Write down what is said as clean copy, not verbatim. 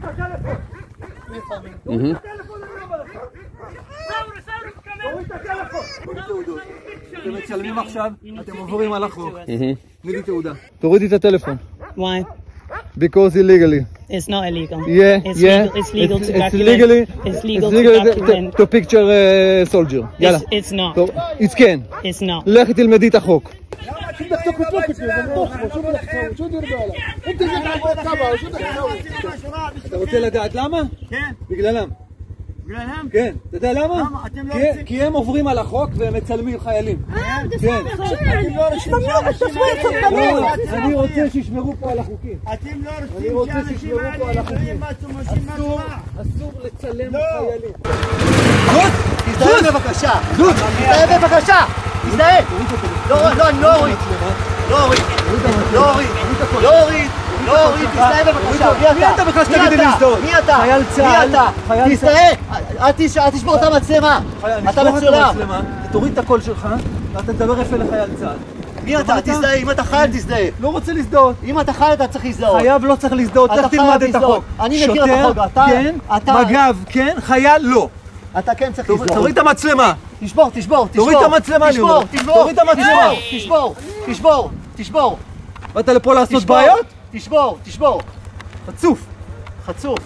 תוריד את הטלפון. תוריד את הטלפון, אני אומר לך. תוריד את הטלפון. אתם מצלמים עכשיו, אתם עוברים על החוק. תני לי תעודה. תורידי את הטלפון. Why? Because illegally. It's not illegal. Yeah, It's legal to document. It's legal to document. To picture a soldier. יאללה. It's not. It's can. It's not. לכי תלמדי את החוק. אתה רוצה לדעת למה? כן. בגללם. בגללם? כן. אתה יודע למה? למה? אתם לא רוצים... כי הם עוברים על החוק והם מצלמים חיילים. כן. אתם לא רוצים אני רוצה שישמרו פה על החוקים. אתם לא רוצים שאנשים האלה יחיים משהו מהצבא. אסור לצלם חיילים. תזדהה בבקשה. תזדהה בבקשה. תזדהה. לא, אני לא אוריד. לא אוריד. תזדהה בבקשה. מי אתה בכלל שתגיד לי להזדהות? מי אתה? חייל צה"ל. תזדהה. אל תשבור את המצלמה. אתה מצולם. תוריד את הקול שלך ואתה תדבר יפה לחייל צה"ל. מי אתה? תזדהה. אם אתה חייל תזדהה. לא רוצה להזדהות. אם אתה חייל אתה צריך להזדהות. חייב לא צריך להזדהות, לך תלמד את החוק. אני מכיר את החוק. שוטר כן, מג"ב כן, חייל לא. אתה כן צריך להזדהות. תוריד את המצלמה. תשבור. תוריד את המצלמה, אני אומר. תוריד את המצלמה. תשבור. באת לפה לעשות בעיות? תשבור. חצוף. חצוף.